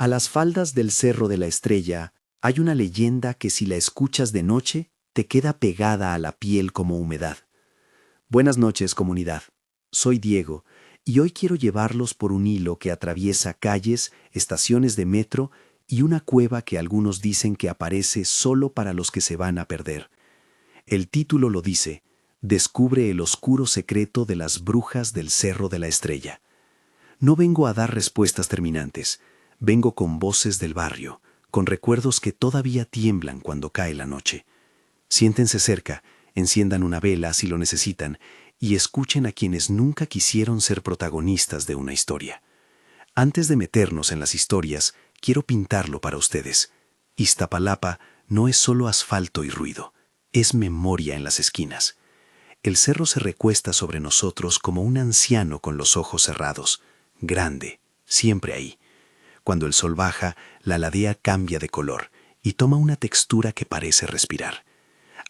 A las faldas del Cerro de la Estrella hay una leyenda que si la escuchas de noche te queda pegada a la piel como humedad. Buenas noches, comunidad. Soy Diego y hoy quiero llevarlos por un hilo que atraviesa calles, estaciones de metro y una cueva que algunos dicen que aparece solo para los que se van a perder. El título lo dice: Descubre el oscuro secreto de las brujas del Cerro de la Estrella. No vengo a dar respuestas terminantes, vengo con voces del barrio, con recuerdos que todavía tiemblan cuando cae la noche. Siéntense cerca, enciendan una vela si lo necesitan y escuchen a quienes nunca quisieron ser protagonistas de una historia. Antes de meternos en las historias, quiero pintarlo para ustedes. Iztapalapa no es solo asfalto y ruido, es memoria en las esquinas. El cerro se recuesta sobre nosotros como un anciano con los ojos cerrados, grande, siempre ahí. Cuando el sol baja, la ladea cambia de color y toma una textura que parece respirar.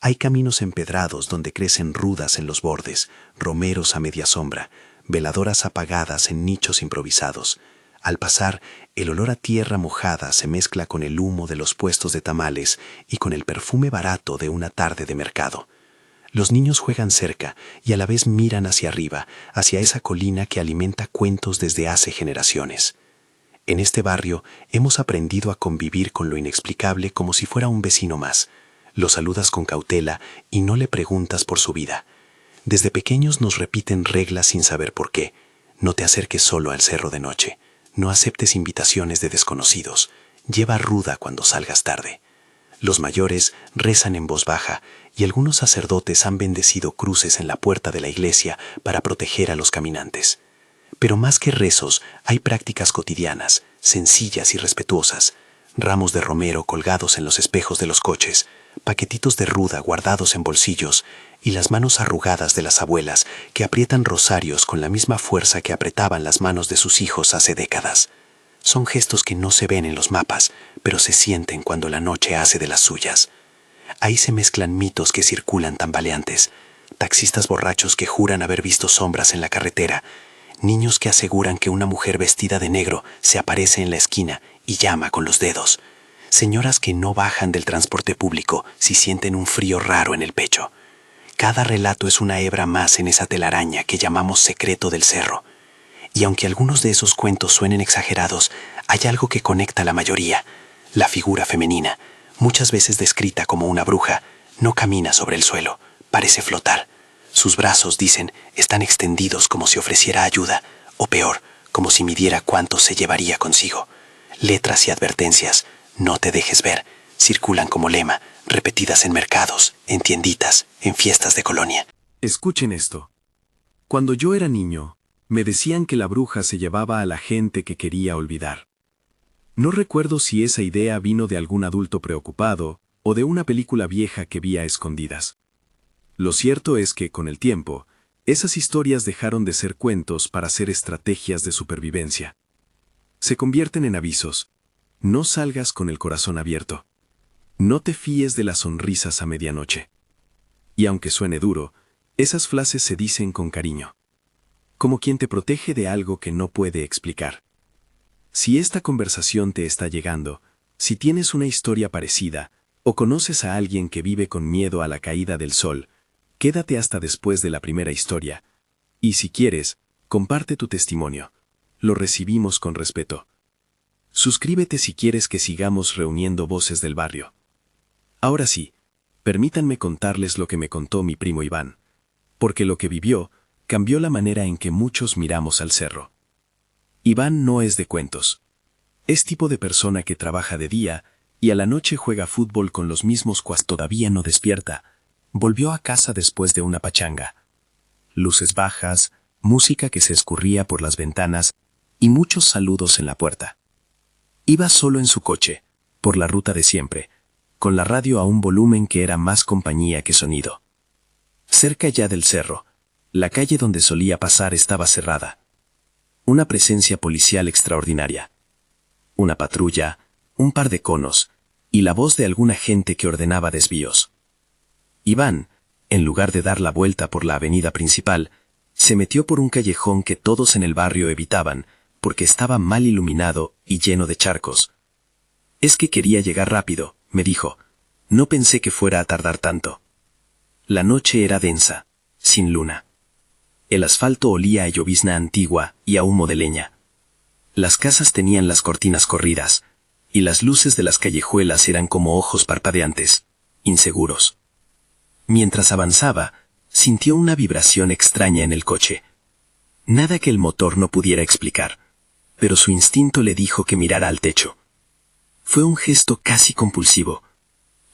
Hay caminos empedrados donde crecen rudas en los bordes, romeros a media sombra, veladoras apagadas en nichos improvisados. Al pasar, el olor a tierra mojada se mezcla con el humo de los puestos de tamales y con el perfume barato de una tarde de mercado. Los niños juegan cerca y a la vez miran hacia arriba, hacia esa colina que alimenta cuentos desde hace generaciones. En este barrio hemos aprendido a convivir con lo inexplicable como si fuera un vecino más. Lo saludas con cautela y no le preguntas por su vida. Desde pequeños nos repiten reglas sin saber por qué. No te acerques solo al cerro de noche. No aceptes invitaciones de desconocidos. Lleva ruda cuando salgas tarde. Los mayores rezan en voz baja y algunos sacerdotes han bendecido cruces en la puerta de la iglesia para proteger a los caminantes. Pero más que rezos, hay prácticas cotidianas, sencillas y respetuosas. Ramos de romero colgados en los espejos de los coches, paquetitos de ruda guardados en bolsillos y las manos arrugadas de las abuelas que aprietan rosarios con la misma fuerza que apretaban las manos de sus hijos hace décadas. Son gestos que no se ven en los mapas, pero se sienten cuando la noche hace de las suyas. Ahí se mezclan mitos que circulan tambaleantes, taxistas borrachos que juran haber visto sombras en la carretera, niños que aseguran que una mujer vestida de negro se aparece en la esquina y llama con los dedos, señoras que no bajan del transporte público si sienten un frío raro en el pecho. Cada relato es una hebra más en esa telaraña que llamamos secreto del cerro. Y aunque algunos de esos cuentos suenen exagerados, hay algo que conecta a la mayoría. La figura femenina, muchas veces descrita como una bruja, no camina sobre el suelo, parece flotar. Sus brazos, dicen, están extendidos como si ofreciera ayuda, o peor, como si midiera cuánto se llevaría consigo. Letras y advertencias, no te dejes ver, circulan como lema, repetidas en mercados, en tienditas, en fiestas de colonia. Escuchen esto. Cuando yo era niño, me decían que la bruja se llevaba a la gente que quería olvidar. No recuerdo si esa idea vino de algún adulto preocupado o de una película vieja que vi a escondidas. Lo cierto es que, con el tiempo, esas historias dejaron de ser cuentos para ser estrategias de supervivencia. Se convierten en avisos. No salgas con el corazón abierto. No te fíes de las sonrisas a medianoche. Y aunque suene duro, esas frases se dicen con cariño. Como quien te protege de algo que no puede explicar. Si esta conversación te está llegando, si tienes una historia parecida, o conoces a alguien que vive con miedo a la caída del sol, quédate hasta después de la primera historia. Y si quieres, comparte tu testimonio. Lo recibimos con respeto. Suscríbete si quieres que sigamos reuniendo voces del barrio. Ahora sí, permítanme contarles lo que me contó mi primo Iván, porque lo que vivió cambió la manera en que muchos miramos al cerro. Iván no es de cuentos. Es tipo de persona que trabaja de día y a la noche juega fútbol con los mismos cuas todavía no despierta. Volvió a casa después de una pachanga. Luces bajas, música que se escurría por las ventanas y muchos saludos en la puerta. Iba solo en su coche, por la ruta de siempre, con la radio a un volumen que era más compañía que sonido. Cerca ya del cerro, la calle donde solía pasar estaba cerrada. Una presencia policial extraordinaria. Una patrulla, un par de conos, y la voz de alguna gente que ordenaba desvíos. Iván, en lugar de dar la vuelta por la avenida principal, se metió por un callejón que todos en el barrio evitaban, porque estaba mal iluminado y lleno de charcos. «Es que quería llegar rápido», me dijo. «No pensé que fuera a tardar tanto». La noche era densa, sin luna. El asfalto olía a llovizna antigua y a humo de leña. Las casas tenían las cortinas corridas, y las luces de las callejuelas eran como ojos parpadeantes, inseguros. Mientras avanzaba, sintió una vibración extraña en el coche. Nada que el motor no pudiera explicar, pero su instinto le dijo que mirara al techo. Fue un gesto casi compulsivo.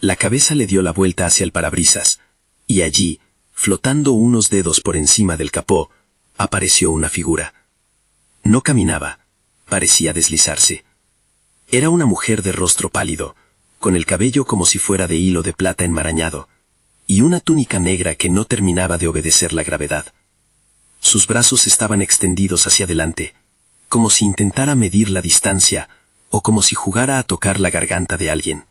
La cabeza le dio la vuelta hacia el parabrisas, y allí, flotando unos dedos por encima del capó, apareció una figura. No caminaba, parecía deslizarse. Era una mujer de rostro pálido, con el cabello como si fuera de hilo de plata enmarañado, y una túnica negra que no terminaba de obedecer la gravedad. Sus brazos estaban extendidos hacia adelante, como si intentara medir la distancia o como si jugara a tocar la garganta de alguien.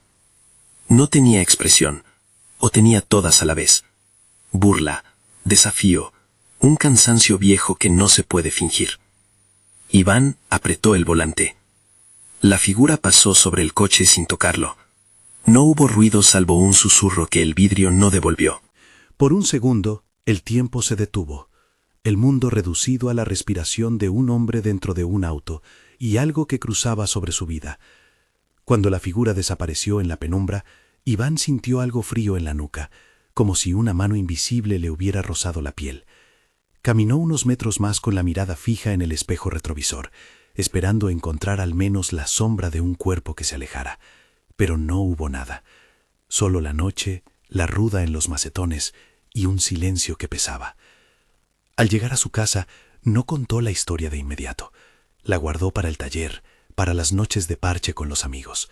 No tenía expresión, o tenía todas a la vez. Burla, desafío, un cansancio viejo que no se puede fingir. Iván apretó el volante. La figura pasó sobre el coche sin tocarlo. No hubo ruido salvo un susurro que el vidrio no devolvió. Por un segundo, el tiempo se detuvo. El mundo reducido a la respiración de un hombre dentro de un auto y algo que cruzaba sobre su vida. Cuando la figura desapareció en la penumbra, Iván sintió algo frío en la nuca, como si una mano invisible le hubiera rozado la piel. Caminó unos metros más con la mirada fija en el espejo retrovisor, esperando encontrar al menos la sombra de un cuerpo que se alejara. Pero no hubo nada. Solo la noche, la ruda en los macetones y un silencio que pesaba. Al llegar a su casa, no contó la historia de inmediato. La guardó para el taller, para las noches de parche con los amigos.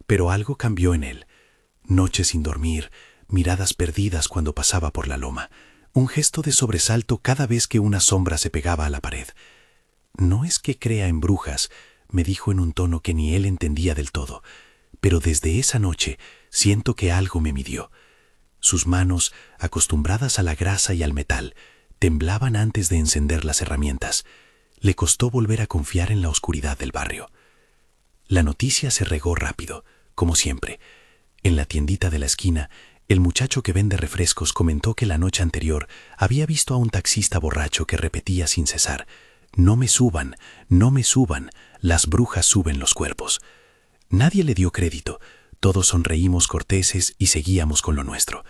Pero algo cambió en él. Noches sin dormir, miradas perdidas cuando pasaba por la loma, un gesto de sobresalto cada vez que una sombra se pegaba a la pared. «No es que crea en brujas», me dijo en un tono que ni él entendía del todo, pero desde esa noche siento que algo me midió. Sus manos, acostumbradas a la grasa y al metal, temblaban antes de encender las herramientas. Le costó volver a confiar en la oscuridad del barrio. La noticia se regó rápido, como siempre. En la tiendita de la esquina, el muchacho que vende refrescos comentó que la noche anterior había visto a un taxista borracho que repetía sin cesar: «No me suban, no me suban, las brujas suben los cuerpos». Nadie le dio crédito, todos sonreímos corteses y seguíamos con lo nuestro.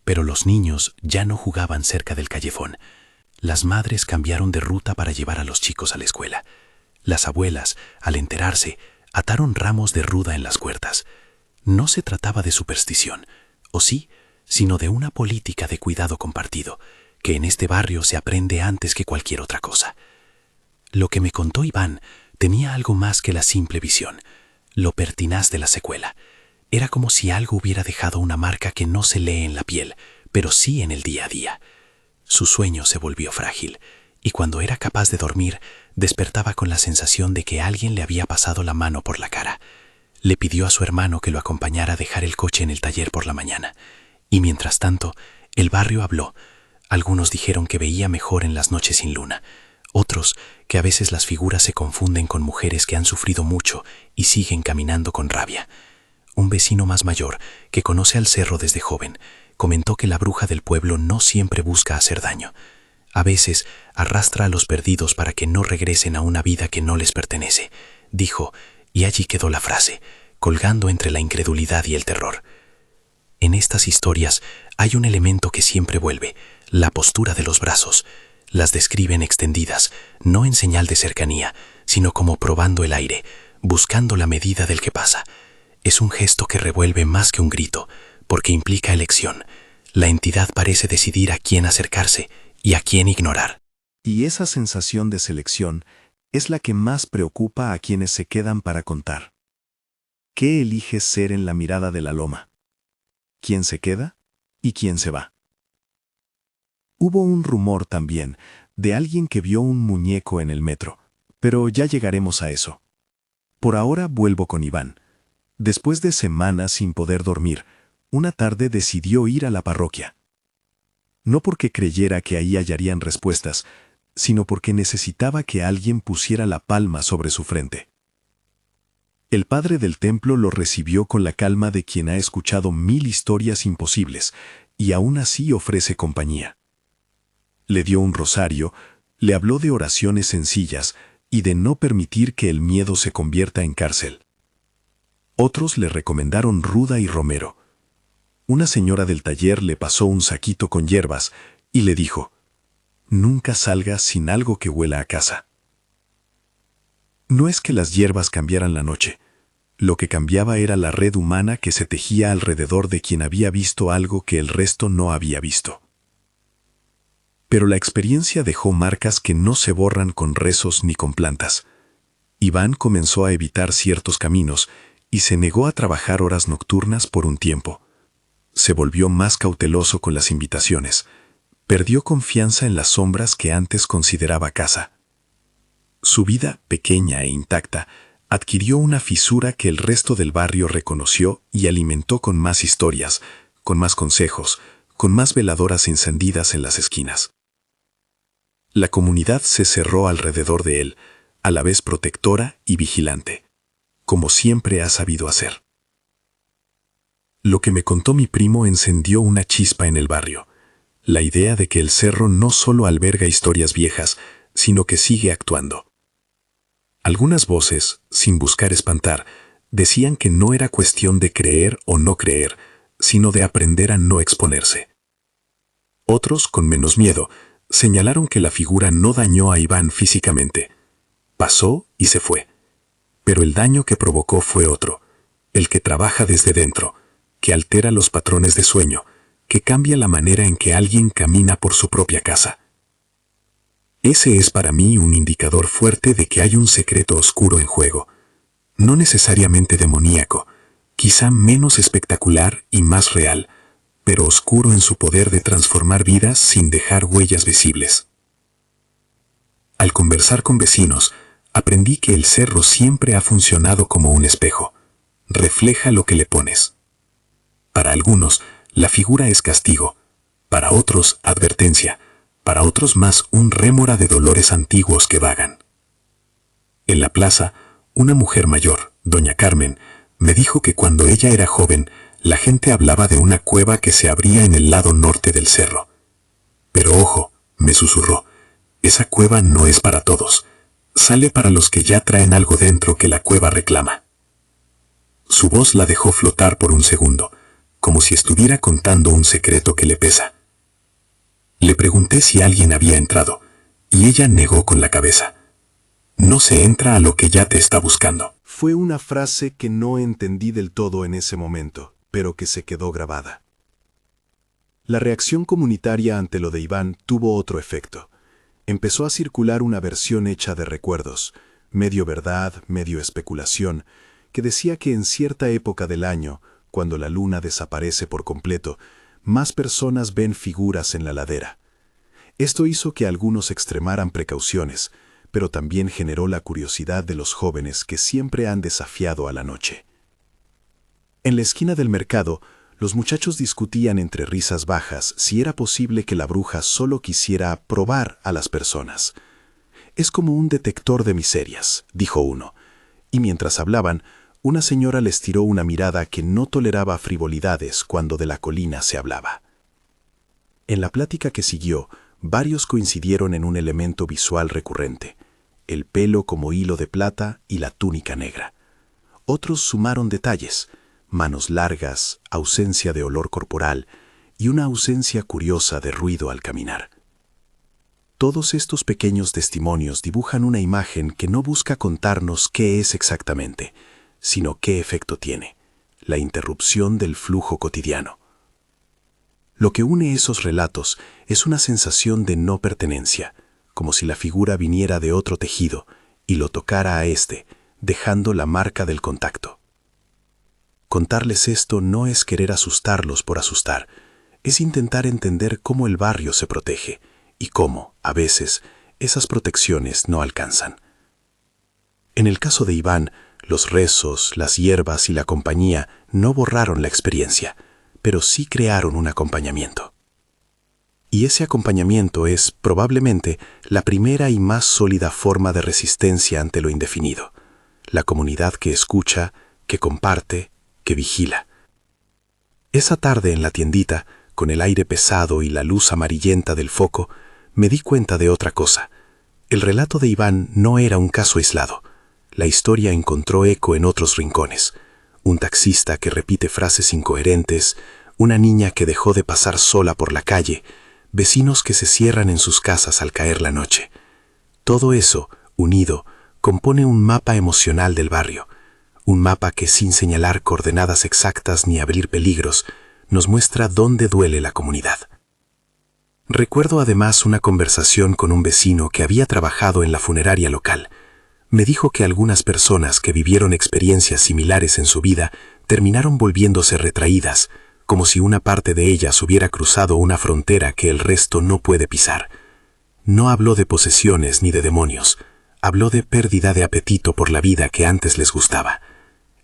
Pero los niños ya no jugaban cerca del callejón. Las madres cambiaron de ruta para llevar a los chicos a la escuela. Las abuelas, al enterarse, ataron ramos de ruda en las huertas. No se trataba de superstición, o sí, sino de una política de cuidado compartido, que en este barrio se aprende antes que cualquier otra cosa. Lo que me contó Iván tenía algo más que la simple visión, lo pertinaz de la secuela. Era como si algo hubiera dejado una marca que no se lee en la piel, pero sí en el día a día. Su sueño se volvió frágil, y cuando era capaz de dormir, despertaba con la sensación de que alguien le había pasado la mano por la cara. Le pidió a su hermano que lo acompañara a dejar el coche en el taller por la mañana, y mientras tanto, el barrio habló. Algunos dijeron que veía mejor en las noches sin luna, otros que a veces las figuras se confunden con mujeres que han sufrido mucho y siguen caminando con rabia. Un vecino más mayor, que conoce al cerro desde joven, comentó que la bruja del pueblo no siempre busca hacer daño. A veces arrastra a los perdidos para que no regresen a una vida que no les pertenece, dijo, y allí quedó la frase, colgando entre la incredulidad y el terror. En estas historias hay un elemento que siempre vuelve, la postura de los brazos. Las describen extendidas, no en señal de cercanía, sino como probando el aire, buscando la medida del que pasa. Es un gesto que revuelve más que un grito, porque implica elección. La entidad parece decidir a quién acercarse y a quién ignorar. Y esa sensación de selección es la que más preocupa a quienes se quedan para contar. ¿Qué eliges ser en la mirada de la loma? ¿Quién se queda y quién se va? Hubo un rumor también de alguien que vio un muñeco en el metro, pero ya llegaremos a eso. Por ahora vuelvo con Iván. Después de semanas sin poder dormir, una tarde decidió ir a la parroquia. No porque creyera que ahí hallarían respuestas, sino porque necesitaba que alguien pusiera la palma sobre su frente. El padre del templo lo recibió con la calma de quien ha escuchado 1000 historias imposibles y aún así ofrece compañía. Le dio un rosario, le habló de oraciones sencillas y de no permitir que el miedo se convierta en cárcel. Otros le recomendaron ruda y romero. Una señora del taller le pasó un saquito con hierbas y le dijo: «Nunca salgas sin algo que huela a casa». No es que las hierbas cambiaran la noche. Lo que cambiaba era la red humana que se tejía alrededor de quien había visto algo que el resto no había visto. Pero la experiencia dejó marcas que no se borran con rezos ni con plantas. Iván comenzó a evitar ciertos caminos y se negó a trabajar horas nocturnas por un tiempo. Se volvió más cauteloso con las invitaciones. Perdió confianza en las sombras que antes consideraba casa. Su vida, pequeña e intacta, adquirió una fisura que el resto del barrio reconoció y alimentó con más historias, con más consejos, con más veladoras encendidas en las esquinas. La comunidad se cerró alrededor de él, a la vez protectora y vigilante, como siempre ha sabido hacer. Lo que me contó mi primo encendió una chispa en el barrio, la idea de que el cerro no solo alberga historias viejas, sino que sigue actuando. Algunas voces, sin buscar espantar, decían que no era cuestión de creer o no creer, sino de aprender a no exponerse. Otros, con menos miedo, señalaron que la figura no dañó a Iván físicamente. Pasó y se fue. Pero el daño que provocó fue otro, el que trabaja desde dentro, que altera los patrones de sueño, que cambia la manera en que alguien camina por su propia casa. Ese es para mí un indicador fuerte de que hay un secreto oscuro en juego, no necesariamente demoníaco, quizá menos espectacular y más real, pero oscuro en su poder de transformar vidas sin dejar huellas visibles. Al conversar con vecinos, aprendí que el cerro siempre ha funcionado como un espejo. Refleja lo que le pones. Para algunos, la figura es castigo, para otros, advertencia, para otros más un rémora de dolores antiguos que vagan. En la plaza, una mujer mayor, doña Carmen, me dijo que cuando ella era joven, la gente hablaba de una cueva que se abría en el lado norte del cerro. Pero ojo, me susurró, esa cueva no es para todos, sale para los que ya traen algo dentro que la cueva reclama. Su voz la dejó flotar por un segundo, como si estuviera contando un secreto que le pesa. Le pregunté si alguien había entrado, y ella negó con la cabeza. No se entra a lo que ya te está buscando. Fue una frase que no entendí del todo en ese momento, pero que se quedó grabada. La reacción comunitaria ante lo de Iván tuvo otro efecto. Empezó a circular una versión hecha de recuerdos, medio verdad, medio especulación, que decía que en cierta época del año, cuando la luna desaparece por completo, más personas ven figuras en la ladera. Esto hizo que algunos extremaran precauciones, pero también generó la curiosidad de los jóvenes que siempre han desafiado a la noche. En la esquina del mercado, los muchachos discutían entre risas bajas si era posible que la bruja solo quisiera probar a las personas. «Es como un detector de miserias», dijo uno, y mientras hablaban, una señora les tiró una mirada que no toleraba frivolidades cuando de la colina se hablaba. En la plática que siguió, varios coincidieron en un elemento visual recurrente, el pelo como hilo de plata y la túnica negra. Otros sumaron detalles, manos largas, ausencia de olor corporal y una ausencia curiosa de ruido al caminar. Todos estos pequeños testimonios dibujan una imagen que no busca contarnos qué es exactamente, sino qué efecto tiene, la interrupción del flujo cotidiano. Lo que une esos relatos es una sensación de no pertenencia, como si la figura viniera de otro tejido y lo tocara a este, dejando la marca del contacto. Contarles esto no es querer asustarlos por asustar, es intentar entender cómo el barrio se protege y cómo, a veces, esas protecciones no alcanzan. En el caso de Iván, los rezos, las hierbas y la compañía no borraron la experiencia, pero sí crearon un acompañamiento. Y ese acompañamiento es, probablemente, la primera y más sólida forma de resistencia ante lo indefinido. La comunidad que escucha, que comparte, que vigila. Esa tarde en la tiendita, con el aire pesado y la luz amarillenta del foco, me di cuenta de otra cosa. El relato de Iván no era un caso aislado. La historia encontró eco en otros rincones. Un taxista que repite frases incoherentes, una niña que dejó de pasar sola por la calle, vecinos que se cierran en sus casas al caer la noche. Todo eso, unido, compone un mapa emocional del barrio. Un mapa que, sin señalar coordenadas exactas ni abrir peligros, nos muestra dónde duele la comunidad. Recuerdo además una conversación con un vecino que había trabajado en la funeraria local. Me dijo que algunas personas que vivieron experiencias similares en su vida terminaron volviéndose retraídas, como si una parte de ellas hubiera cruzado una frontera que el resto no puede pisar. No habló de posesiones ni de demonios, habló de pérdida de apetito por la vida que antes les gustaba.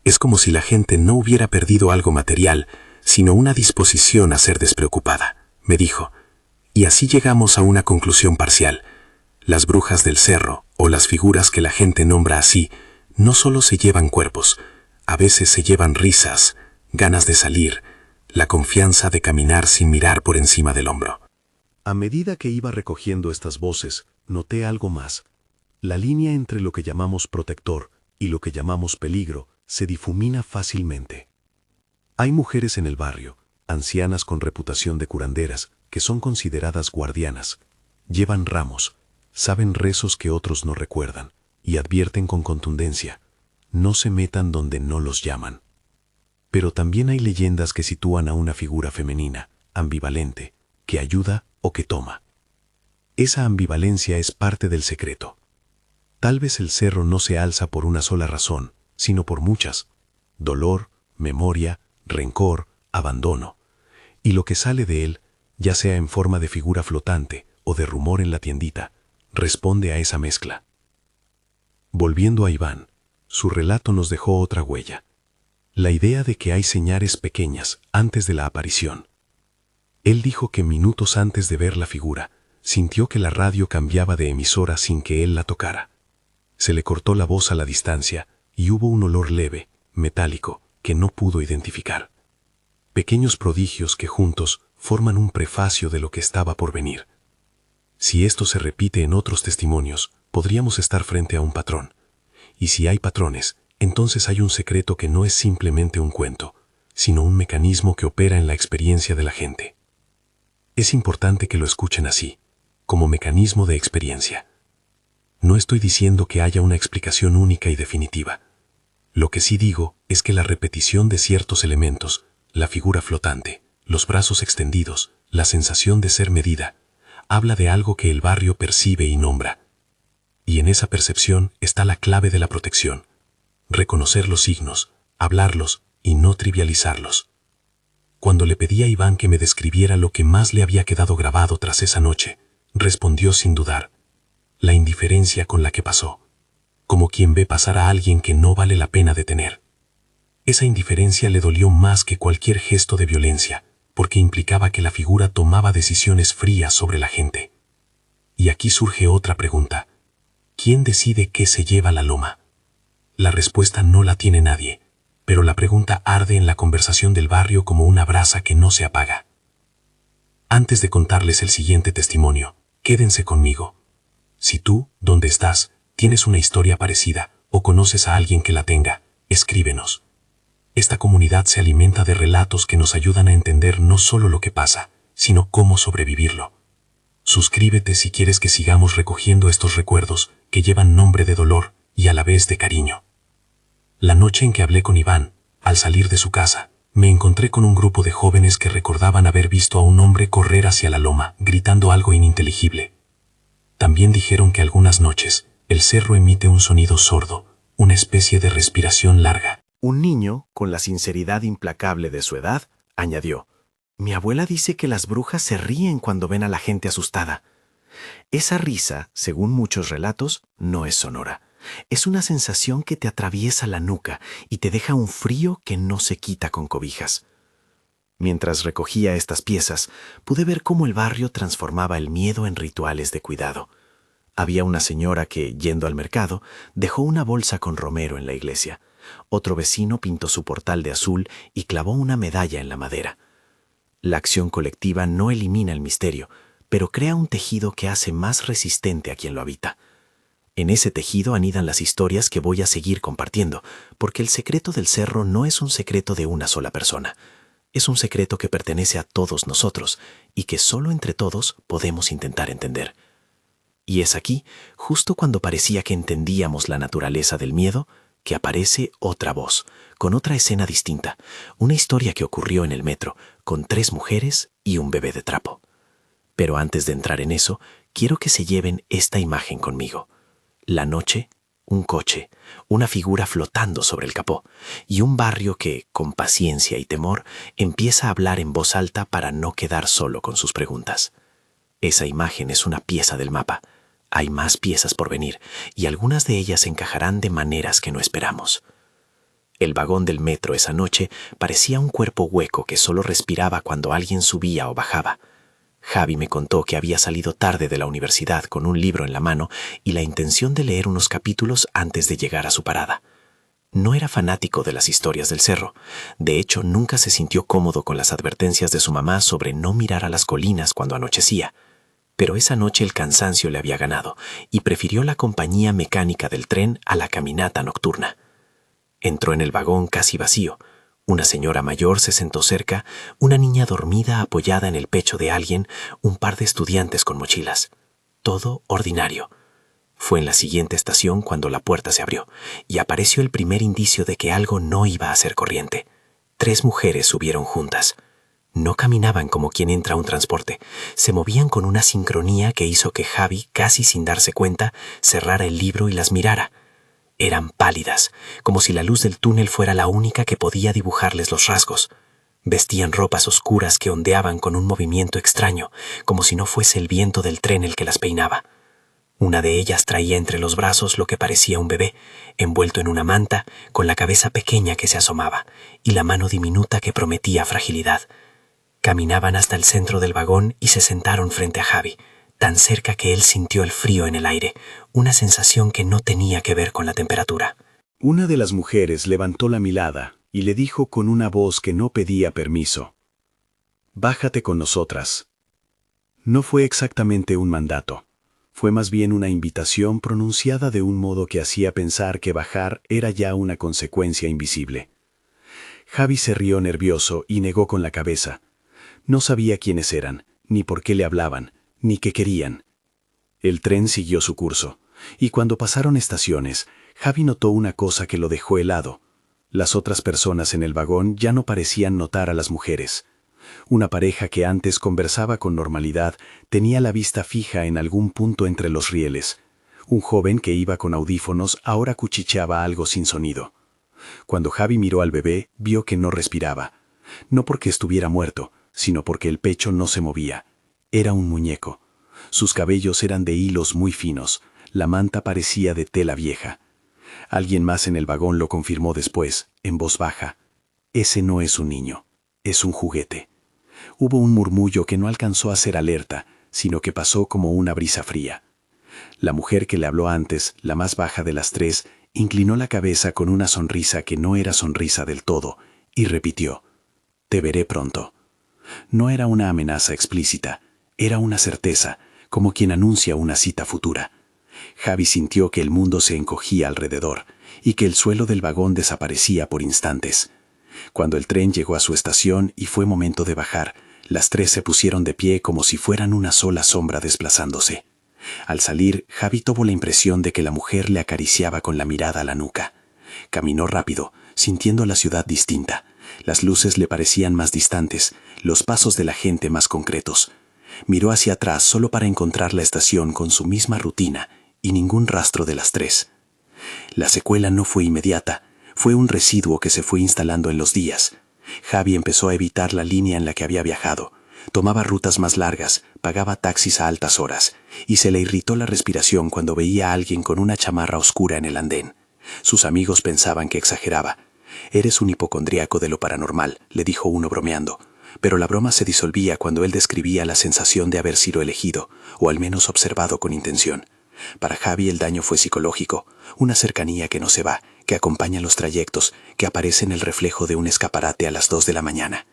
Es como si la gente no hubiera perdido algo material, sino una disposición a ser despreocupada, me dijo. Y así llegamos a una conclusión parcial. Las brujas del cerro, o las figuras que la gente nombra así, no solo se llevan cuerpos, a veces se llevan risas, ganas de salir, la confianza de caminar sin mirar por encima del hombro. A medida que iba recogiendo estas voces, noté algo más. La línea entre lo que llamamos protector y lo que llamamos peligro se difumina fácilmente. Hay mujeres en el barrio, ancianas con reputación de curanderas, que son consideradas guardianas. Llevan ramos, saben rezos que otros no recuerdan, y advierten con contundencia: no se metan donde no los llaman. Pero también hay leyendas que sitúan a una figura femenina, ambivalente, que ayuda o que toma. Esa ambivalencia es parte del secreto. Tal vez el cerro no se alza por una sola razón, sino por muchas: dolor, memoria, rencor, abandono. Y lo que sale de él, ya sea en forma de figura flotante o de rumor en la tiendita, responde a esa mezcla. Volviendo a Iván, su relato nos dejó otra huella. La idea de que hay señales pequeñas antes de la aparición. Él dijo que minutos antes de ver la figura, sintió que la radio cambiaba de emisora sin que él la tocara. Se le cortó la voz a la distancia y hubo un olor leve, metálico, que no pudo identificar. Pequeños prodigios que juntos forman un prefacio de lo que estaba por venir. Si esto se repite en otros testimonios, podríamos estar frente a un patrón. Y si hay patrones, entonces hay un secreto que no es simplemente un cuento, sino un mecanismo que opera en la experiencia de la gente. Es importante que lo escuchen así, como mecanismo de experiencia. No estoy diciendo que haya una explicación única y definitiva. Lo que sí digo es que la repetición de ciertos elementos, la figura flotante, los brazos extendidos, la sensación de ser medida, habla de algo que el barrio percibe y nombra. Y en esa percepción está la clave de la protección. Reconocer los signos, hablarlos y no trivializarlos. Cuando le pedí a Iván que me describiera lo que más le había quedado grabado tras esa noche, respondió sin dudar: la indiferencia con la que pasó, como quien ve pasar a alguien que no vale la pena detener. Esa indiferencia le dolió más que cualquier gesto de violencia, porque implicaba que la figura tomaba decisiones frías sobre la gente. Y aquí surge otra pregunta: ¿quién decide qué se lleva la loma? La respuesta no la tiene nadie, pero la pregunta arde en la conversación del barrio como una brasa que no se apaga. Antes de contarles el siguiente testimonio, quédense conmigo. Si tú, donde estás, tienes una historia parecida o conoces a alguien que la tenga, escríbenos. Esta comunidad se alimenta de relatos que nos ayudan a entender no solo lo que pasa, sino cómo sobrevivirlo. Suscríbete si quieres que sigamos recogiendo estos recuerdos que llevan nombre de dolor y a la vez de cariño. La noche en que hablé con Iván, al salir de su casa, me encontré con un grupo de jóvenes que recordaban haber visto a un hombre correr hacia la loma, gritando algo ininteligible. También dijeron que algunas noches, el cerro emite un sonido sordo, una especie de respiración larga. Un niño, con la sinceridad implacable de su edad, añadió: mi abuela dice que las brujas se ríen cuando ven a la gente asustada. Esa risa, según muchos relatos, no es sonora. Es una sensación que te atraviesa la nuca y te deja un frío que no se quita con cobijas. Mientras recogía estas piezas, pude ver cómo el barrio transformaba el miedo en rituales de cuidado. Había una señora que, yendo al mercado, dejó una bolsa con romero en la iglesia. Otro vecino pintó su portal de azul y clavó una medalla en la madera. La acción colectiva no elimina el misterio, pero crea un tejido que hace más resistente a quien lo habita. En ese tejido anidan las historias que voy a seguir compartiendo, porque el secreto del cerro no es un secreto de una sola persona. Es un secreto que pertenece a todos nosotros y que solo entre todos podemos intentar entender. Y es aquí, justo cuando parecía que entendíamos la naturaleza del miedo, que aparece otra voz, con otra escena distinta, una historia que ocurrió en el metro, con 3 mujeres y un bebé de trapo. Pero antes de entrar en eso, quiero que se lleven esta imagen conmigo. La noche, un coche, una figura flotando sobre el capó, y un barrio que, con paciencia y temor, empieza a hablar en voz alta para no quedar solo con sus preguntas. Esa imagen es una pieza del mapa. Hay más piezas por venir, y algunas de ellas encajarán de maneras que no esperamos. El vagón del metro esa noche parecía un cuerpo hueco que solo respiraba cuando alguien subía o bajaba. Javi me contó que había salido tarde de la universidad con un libro en la mano y la intención de leer unos capítulos antes de llegar a su parada. No era fanático de las historias del cerro. De hecho, nunca se sintió cómodo con las advertencias de su mamá sobre no mirar a las colinas cuando anochecía. Pero esa noche el cansancio le había ganado y prefirió la compañía mecánica del tren a la caminata nocturna. Entró en el vagón casi vacío. Una señora mayor se sentó cerca, una niña dormida apoyada en el pecho de alguien, un par de estudiantes con mochilas. Todo ordinario. Fue en la siguiente estación cuando la puerta se abrió y apareció el primer indicio de que algo no iba a ser corriente. 3 mujeres subieron juntas. No caminaban como quien entra a un transporte. Se movían con una sincronía que hizo que Javi, casi sin darse cuenta, cerrara el libro y las mirara. Eran pálidas, como si la luz del túnel fuera la única que podía dibujarles los rasgos. Vestían ropas oscuras que ondeaban con un movimiento extraño, como si no fuese el viento del tren el que las peinaba. Una de ellas traía entre los brazos lo que parecía un bebé, envuelto en una manta, con la cabeza pequeña que se asomaba, y la mano diminuta que prometía fragilidad. Caminaban hasta el centro del vagón y se sentaron frente a Javi, tan cerca que él sintió el frío en el aire, una sensación que no tenía que ver con la temperatura. Una de las mujeres levantó la mirada y le dijo con una voz que no pedía permiso: «Bájate con nosotras». No fue exactamente un mandato. Fue más bien una invitación pronunciada de un modo que hacía pensar que bajar era ya una consecuencia invisible. Javi se rió nervioso y negó con la cabeza. No sabía quiénes eran, ni por qué le hablaban, ni qué querían. El tren siguió su curso, y cuando pasaron estaciones, Javi notó una cosa que lo dejó helado. Las otras personas en el vagón ya no parecían notar a las mujeres. Una pareja que antes conversaba con normalidad tenía la vista fija en algún punto entre los rieles. Un joven que iba con audífonos ahora cuchicheaba algo sin sonido. Cuando Javi miró al bebé, vio que no respiraba. No porque estuviera muerto, sino porque el pecho no se movía. Era un muñeco. Sus cabellos eran de hilos muy finos. La manta parecía de tela vieja. Alguien más en el vagón lo confirmó después, en voz baja. Ese no es un niño, es un juguete. Hubo un murmullo que no alcanzó a ser alerta, sino que pasó como una brisa fría. La mujer que le habló antes, la más baja de las 3, inclinó la cabeza con una sonrisa que no era sonrisa del todo, y repitió: «Te veré pronto». No era una amenaza explícita, era una certeza, como quien anuncia una cita futura. Javi sintió que el mundo se encogía alrededor y que el suelo del vagón desaparecía por instantes. Cuando el tren llegó a su estación y fue momento de bajar, las 3 se pusieron de pie como si fueran una sola sombra desplazándose. Al salir, Javi tuvo la impresión de que la mujer le acariciaba con la mirada la nuca. Caminó rápido, sintiendo la ciudad distinta. Las luces le parecían más distantes, los pasos de la gente más concretos. Miró hacia atrás solo para encontrar la estación con su misma rutina y ningún rastro de las 3. La secuela no fue inmediata, fue un residuo que se fue instalando en los días. Javi empezó a evitar la línea en la que había viajado. Tomaba rutas más largas, pagaba taxis a altas horas, y se le irritó la respiración cuando veía a alguien con una chamarra oscura en el andén. Sus amigos pensaban que exageraba. «Eres un hipocondríaco de lo paranormal», le dijo uno bromeando. pero la broma se disolvía cuando él describía la sensación de haber sido elegido, o al menos observado con intención. Para Javi el daño fue psicológico, una cercanía que no se va, que acompaña los trayectos, que aparece en el reflejo de un escaparate a las 2 de la mañana.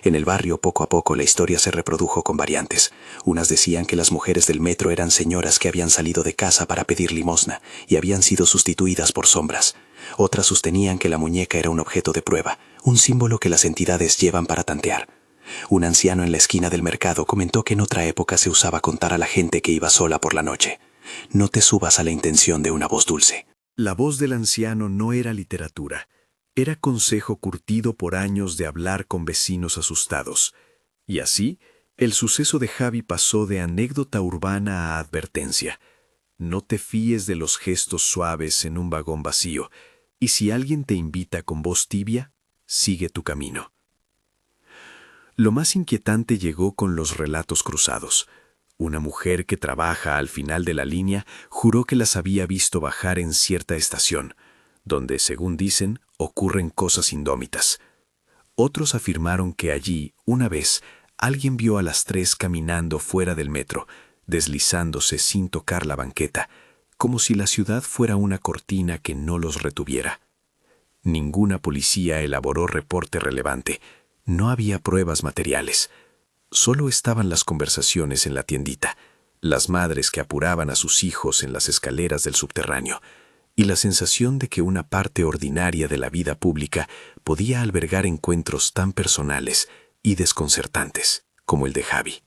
En el barrio, poco a poco, la historia se reprodujo con variantes. Unas decían que las mujeres del metro eran señoras que habían salido de casa para pedir limosna y habían sido sustituidas por sombras. Otras sostenían que la muñeca era un objeto de prueba, un símbolo que las entidades llevan para tantear. Un anciano en la esquina del mercado comentó que en otra época se usaba contar a la gente que iba sola por la noche. No te subas a la intención de una voz dulce. La voz del anciano no era literatura. Era consejo curtido por años de hablar con vecinos asustados. Y así, el suceso de Javi pasó de anécdota urbana a advertencia. No te fíes de los gestos suaves en un vagón vacío, y si alguien te invita con voz tibia, sigue tu camino. Lo más inquietante llegó con los relatos cruzados. Una mujer que trabaja al final de la línea juró que las había visto bajar en cierta estación, donde, según dicen, ocurren cosas indómitas. Otros afirmaron que allí, una vez, alguien vio a las 3 caminando fuera del metro, deslizándose sin tocar la banqueta, como si la ciudad fuera una cortina que no los retuviera. Ninguna policía elaboró reporte relevante. No había pruebas materiales. Solo estaban las conversaciones en la tiendita, las madres que apuraban a sus hijos en las escaleras del subterráneo, y la sensación de que una parte ordinaria de la vida pública podía albergar encuentros tan personales y desconcertantes como el de Javi.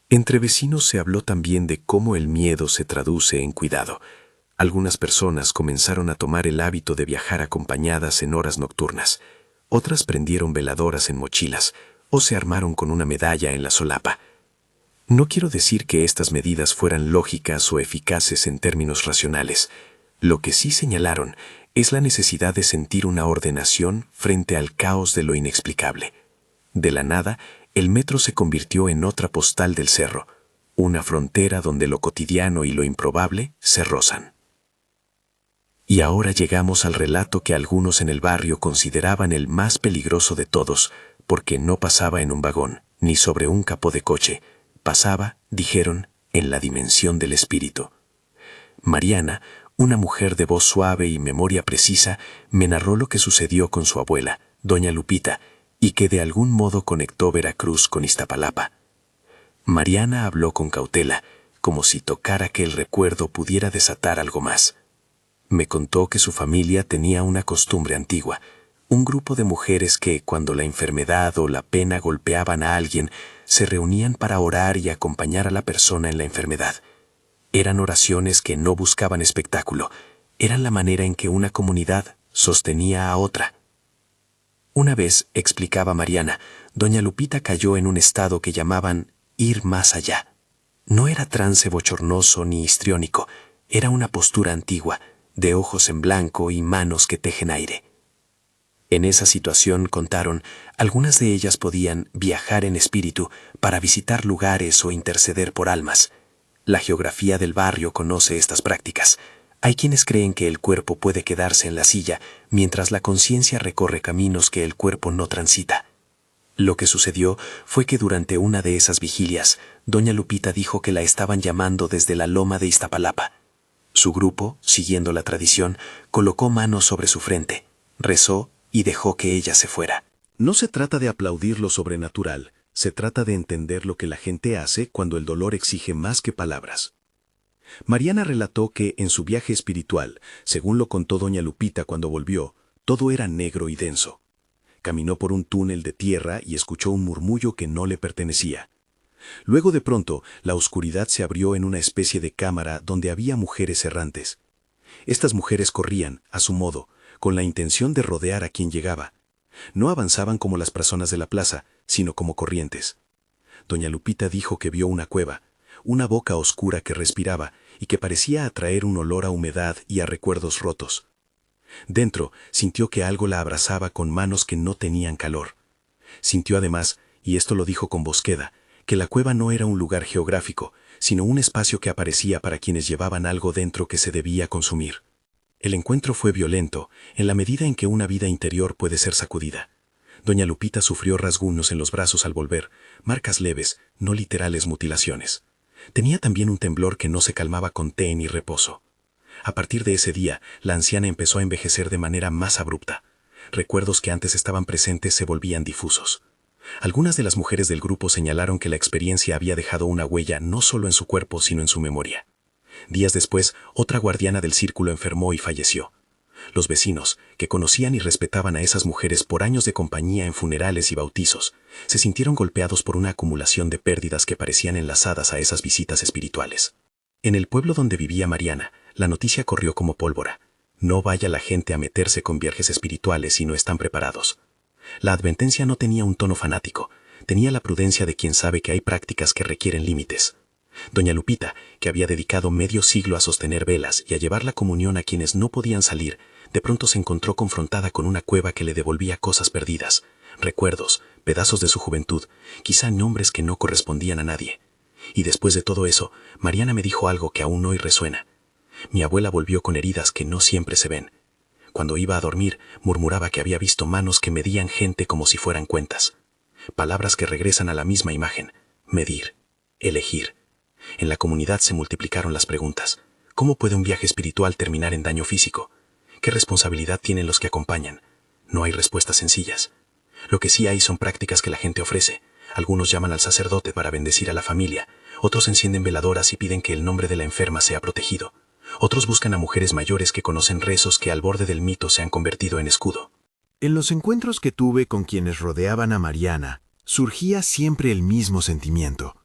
Entre vecinos se habló también de cómo el miedo se traduce en cuidado. Algunas personas comenzaron a tomar el hábito de viajar acompañadas en horas nocturnas. Otras prendieron veladoras en mochilas o se armaron con una medalla en la solapa. No quiero decir que estas medidas fueran lógicas o eficaces en términos racionales. Lo que sí señalaron es la necesidad de sentir una ordenación frente al caos de lo inexplicable. De la nada, el metro se convirtió en otra postal del cerro, una frontera donde lo cotidiano y lo improbable se rozan. Y ahora llegamos al relato que algunos en el barrio consideraban el más peligroso de todos, porque no pasaba en un vagón, ni sobre un capó de coche. Pasaba, dijeron, en la dimensión del espíritu. Mariana, una mujer de voz suave y memoria precisa, me narró lo que sucedió con su abuela, doña Lupita, y que de algún modo conectó Veracruz con Iztapalapa. Mariana habló con cautela, como si tocara que el recuerdo pudiera desatar algo más. Me contó que su familia tenía una costumbre antigua, un grupo de mujeres que, cuando la enfermedad o la pena golpeaban a alguien, se reunían para orar y acompañar a la persona en la enfermedad. Eran oraciones que no buscaban espectáculo, eran la manera en que una comunidad sostenía a otra. Una vez, explicaba Mariana, doña Lupita cayó en un estado que llamaban ir más allá. No era trance bochornoso ni histriónico, era una postura antigua, de ojos en blanco y manos que tejen aire. En esa situación, contaron, algunas de ellas podían viajar en espíritu para visitar lugares o interceder por almas. La geografía del barrio conoce estas prácticas. Hay quienes creen que el cuerpo puede quedarse en la silla mientras la conciencia recorre caminos que el cuerpo no transita. Lo que sucedió fue que durante una de esas vigilias, doña Lupita dijo que la estaban llamando desde la loma de Iztapalapa. Su grupo, siguiendo la tradición, colocó manos sobre su frente, rezó y dejó que ella se fuera. No se trata de aplaudir lo sobrenatural, se trata de entender lo que la gente hace cuando el dolor exige más que palabras. Mariana relató que en su viaje espiritual, según lo contó doña Lupita cuando volvió, todo era negro y denso. Caminó por un túnel de tierra y escuchó un murmullo que no le pertenecía. Luego de pronto, la oscuridad se abrió en una especie de cámara donde había mujeres errantes. Estas mujeres corrían, a su modo, con la intención de rodear a quien llegaba. No avanzaban como las personas de la plaza, sino como corrientes. Doña Lupita dijo que vio una cueva, una boca oscura que respiraba y que parecía atraer un olor a humedad y a recuerdos rotos. Dentro, sintió que algo la abrazaba con manos que no tenían calor. Sintió además, y esto lo dijo con voz queda, que la cueva no era un lugar geográfico, sino un espacio que aparecía para quienes llevaban algo dentro que se debía consumir. El encuentro fue violento, en la medida en que una vida interior puede ser sacudida. Doña Lupita sufrió rasguños en los brazos al volver, marcas leves, no literales mutilaciones. Tenía también un temblor que no se calmaba con té ni reposo. A partir de ese día, la anciana empezó a envejecer de manera más abrupta. Recuerdos que antes estaban presentes se volvían difusos. Algunas de las mujeres del grupo señalaron que la experiencia había dejado una huella no solo en su cuerpo, sino en su memoria. Días después, otra guardiana del círculo enfermó y falleció. Los vecinos, que conocían y respetaban a esas mujeres por años de compañía en funerales y bautizos, se sintieron golpeados por una acumulación de pérdidas que parecían enlazadas a esas visitas espirituales. En el pueblo donde vivía Mariana, la noticia corrió como pólvora. No vaya la gente a meterse con viajes espirituales si no están preparados. La advertencia no tenía un tono fanático, tenía la prudencia de quien sabe que hay prácticas que requieren límites. Doña Lupita, que había dedicado medio siglo a sostener velas y a llevar la comunión a quienes no podían salir, de pronto se encontró confrontada con una cueva que le devolvía cosas perdidas, recuerdos, pedazos de su juventud, quizá nombres que no correspondían a nadie. Y después de todo eso, Mariana me dijo algo que aún hoy resuena. Mi abuela volvió con heridas que no siempre se ven. Cuando iba a dormir, murmuraba que había visto manos que medían gente como si fueran cuentas. Palabras que regresan a la misma imagen: medir, elegir. En la comunidad se multiplicaron las preguntas. ¿Cómo puede un viaje espiritual terminar en daño físico? ¿Qué responsabilidad tienen los que acompañan? No hay respuestas sencillas. Lo que sí hay son prácticas que la gente ofrece. Algunos llaman al sacerdote para bendecir a la familia. Otros encienden veladoras y piden que el nombre de la enferma sea protegido. Otros buscan a mujeres mayores que conocen rezos que al borde del mito se han convertido en escudo. En los encuentros que tuve con quienes rodeaban a Mariana, surgía siempre el mismo sentimiento.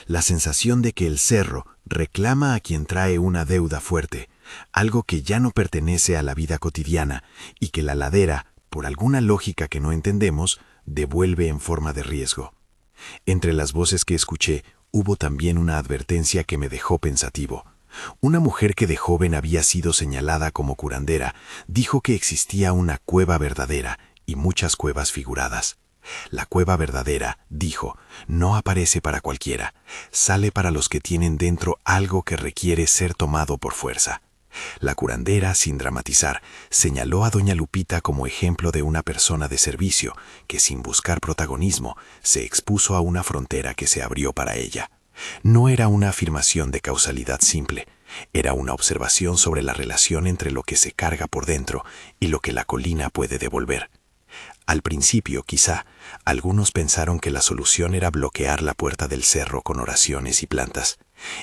La sensación de que el cerro reclama a quien trae una deuda fuerte, algo que ya no pertenece a la vida cotidiana y que la ladera, por alguna lógica que no entendemos, devuelve en forma de riesgo. Entre las voces que escuché, hubo también una advertencia que me dejó pensativo. Una mujer que de joven había sido señalada como curandera dijo que existía una cueva verdadera y muchas cuevas figuradas. La cueva verdadera, dijo, no aparece para cualquiera, sale para los que tienen dentro algo que requiere ser tomado por fuerza. La curandera, sin dramatizar, señaló a doña Lupita como ejemplo de una persona de servicio que, sin buscar protagonismo, se expuso a una frontera que se abrió para ella. No era una afirmación de causalidad simple, era una observación sobre la relación entre lo que se carga por dentro y lo que la colina puede devolver. Al principio, quizá, algunos pensaron que la solución era bloquear la puerta del cerro con oraciones y plantas.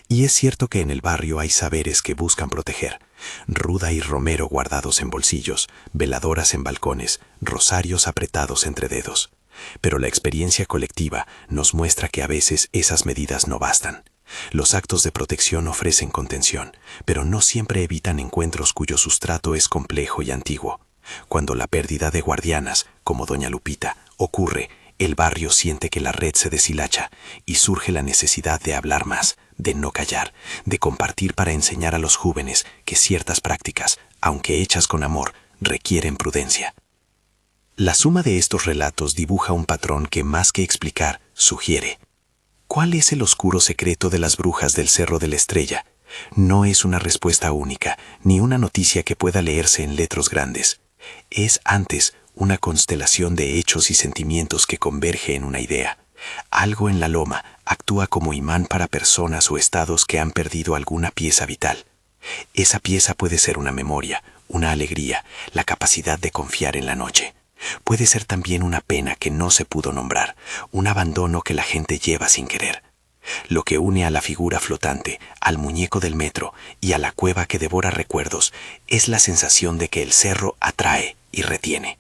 Y es cierto que en el barrio hay saberes que buscan proteger: ruda y romero guardados en bolsillos, veladoras en balcones, rosarios apretados entre dedos. Pero la experiencia colectiva nos muestra que a veces esas medidas no bastan. Los actos de protección ofrecen contención, pero no siempre evitan encuentros cuyo sustrato es complejo y antiguo. Cuando la pérdida de guardianas, como doña Lupita, ocurre, el barrio siente que la red se deshilacha y surge la necesidad de hablar más, de no callar, de compartir para enseñar a los jóvenes que ciertas prácticas, aunque hechas con amor, requieren prudencia. La suma de estos relatos dibuja un patrón que, más que explicar, sugiere. ¿Cuál es el oscuro secreto de las brujas del Cerro de la Estrella? No es una respuesta única, ni una noticia que pueda leerse en letras grandes. Es antes una constelación de hechos y sentimientos que converge en una idea. Algo en la loma actúa como imán para personas o estados que han perdido alguna pieza vital. Esa pieza puede ser una memoria, una alegría, la capacidad de confiar en la noche. Puede ser también una pena que no se pudo nombrar, un abandono que la gente lleva sin querer. Lo que une a la figura flotante, al muñeco del metro y a la cueva que devora recuerdos es la sensación de que el cerro atrae y retiene.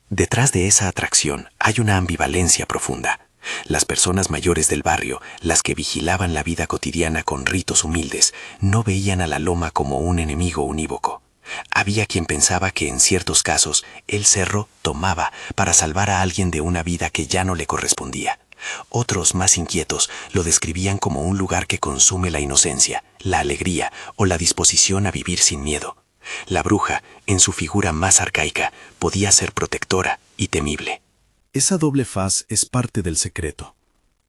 Detrás de esa atracción hay una ambivalencia profunda. Las personas mayores del barrio, las que vigilaban la vida cotidiana con ritos humildes, no veían a la loma como un enemigo unívoco. Había quien pensaba que en ciertos casos el cerro tomaba para salvar a alguien de una vida que ya no le correspondía. Otros, más inquietos, lo describían como un lugar que consume la inocencia, la alegría o la disposición a vivir sin miedo. La bruja, en su figura más arcaica, podía ser protectora y temible. Esa doble faz es parte del secreto.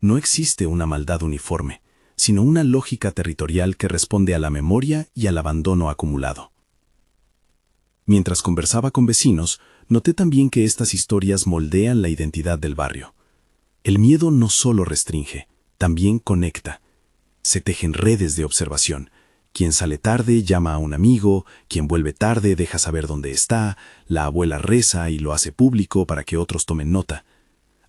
No existe una maldad uniforme, sino una lógica territorial que responde a la memoria y al abandono acumulado. Mientras conversaba con vecinos, noté también que estas historias moldean la identidad del barrio. El miedo no solo restringe, también conecta. Se tejen redes de observación. Quien sale tarde llama a un amigo, quien vuelve tarde deja saber dónde está, la abuela reza y lo hace público para que otros tomen nota.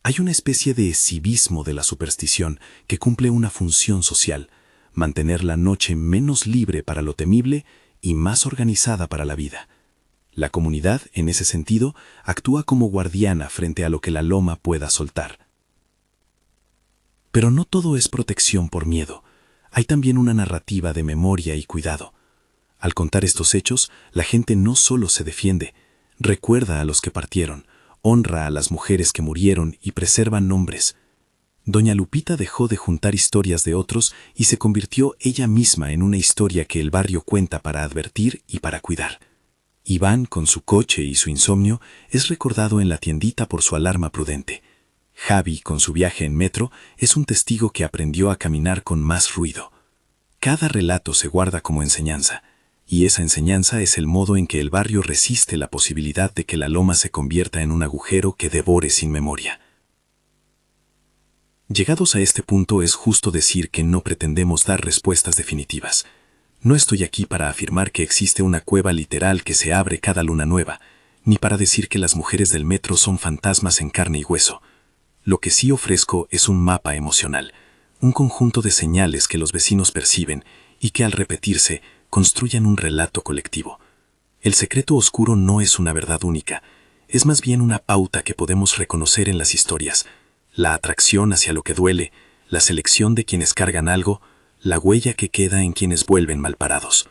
Hay una especie de civismo de la superstición que cumple una función social, mantener la noche menos libre para lo temible y más organizada para la vida. La comunidad, en ese sentido, actúa como guardiana frente a lo que la loma pueda soltar. Pero no todo es protección por miedo. Hay también una narrativa de memoria y cuidado. Al contar estos hechos, la gente no solo se defiende, recuerda a los que partieron, honra a las mujeres que murieron y preserva nombres. Doña Lupita dejó de juntar historias de otros y se convirtió ella misma en una historia que el barrio cuenta para advertir y para cuidar. Iván, con su coche y su insomnio, es recordado en la tiendita por su alarma prudente. Javi, con su viaje en metro, es un testigo que aprendió a caminar con más ruido. Cada relato se guarda como enseñanza, y esa enseñanza es el modo en que el barrio resiste la posibilidad de que la loma se convierta en un agujero que devore sin memoria. Llegados a este punto es justo decir que no pretendemos dar respuestas definitivas. No estoy aquí para afirmar que existe una cueva literal que se abre cada luna nueva, ni para decir que las mujeres del metro son fantasmas en carne y hueso. Lo que sí ofrezco es un mapa emocional, un conjunto de señales que los vecinos perciben y que al repetirse construyan un relato colectivo. El secreto oscuro no es una verdad única, es más bien una pauta que podemos reconocer en las historias, la atracción hacia lo que duele, la selección de quienes cargan algo, la huella que queda en quienes vuelven malparados.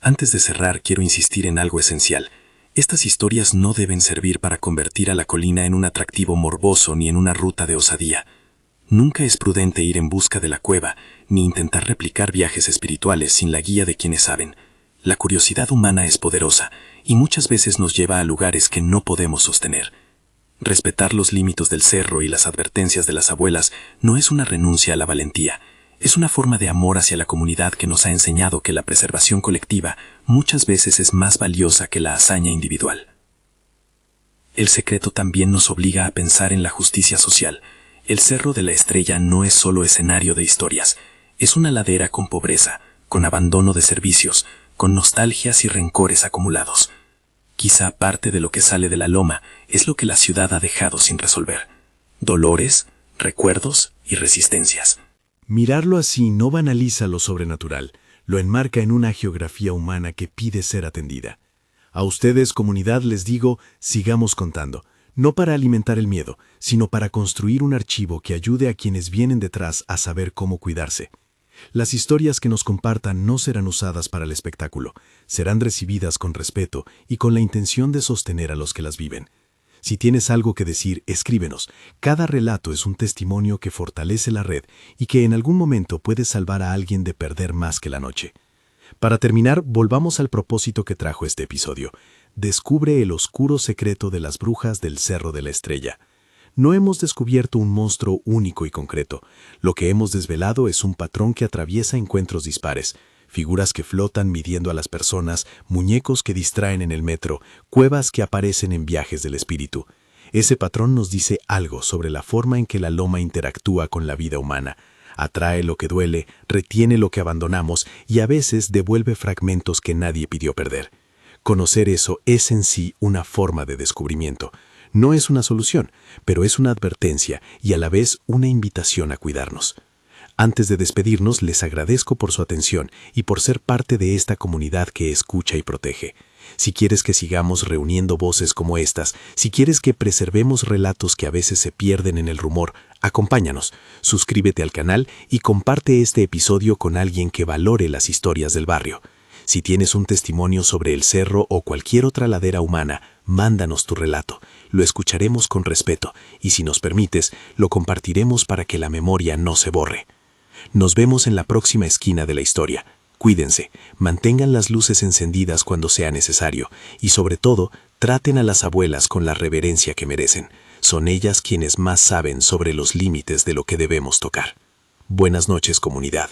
Antes de cerrar, quiero insistir en algo esencial. Estas historias no deben servir para convertir a la colina en un atractivo morboso ni en una ruta de osadía. Nunca es prudente ir en busca de la cueva, ni intentar replicar viajes espirituales sin la guía de quienes saben. La curiosidad humana es poderosa, y muchas veces nos lleva a lugares que no podemos sostener. Respetar los límites del cerro y las advertencias de las abuelas no es una renuncia a la valentía. Es una forma de amor hacia la comunidad que nos ha enseñado que la preservación colectiva muchas veces es más valiosa que la hazaña individual. El secreto también nos obliga a pensar en la justicia social. El Cerro de la Estrella no es solo escenario de historias, es una ladera con pobreza, con abandono de servicios, con nostalgias y rencores acumulados. Quizá parte de lo que sale de la loma es lo que la ciudad ha dejado sin resolver. Dolores, recuerdos y resistencias. Mirarlo así no banaliza lo sobrenatural, lo enmarca en una geografía humana que pide ser atendida. A ustedes, comunidad, les digo, sigamos contando, no para alimentar el miedo, sino para construir un archivo que ayude a quienes vienen detrás a saber cómo cuidarse. Las historias que nos compartan no serán usadas para el espectáculo, serán recibidas con respeto y con la intención de sostener a los que las viven. Si tienes algo que decir, escríbenos. Cada relato es un testimonio que fortalece la red y que en algún momento puede salvar a alguien de perder más que la noche. Para terminar, volvamos al propósito que trajo este episodio. Descubre el oscuro secreto de las brujas del Cerro de la Estrella. No hemos descubierto un monstruo único y concreto. Lo que hemos desvelado es un patrón que atraviesa encuentros dispares. Figuras que flotan midiendo a las personas, muñecos que distraen en el metro, cuevas que aparecen en viajes del espíritu. Ese patrón nos dice algo sobre la forma en que la loma interactúa con la vida humana. Atrae lo que duele, retiene lo que abandonamos y a veces devuelve fragmentos que nadie pidió perder. Conocer eso es en sí una forma de descubrimiento. No es una solución, pero es una advertencia y a la vez una invitación a cuidarnos. Antes de despedirnos, les agradezco por su atención y por ser parte de esta comunidad que escucha y protege. Si quieres que sigamos reuniendo voces como estas, si quieres que preservemos relatos que a veces se pierden en el rumor, acompáñanos, suscríbete al canal y comparte este episodio con alguien que valore las historias del barrio. Si tienes un testimonio sobre el cerro o cualquier otra ladera humana, mándanos tu relato. Lo escucharemos con respeto y si nos permites, lo compartiremos para que la memoria no se borre. Nos vemos en la próxima esquina de la historia. Cuídense, mantengan las luces encendidas cuando sea necesario y sobre todo, traten a las abuelas con la reverencia que merecen. Son ellas quienes más saben sobre los límites de lo que debemos tocar. Buenas noches, comunidad.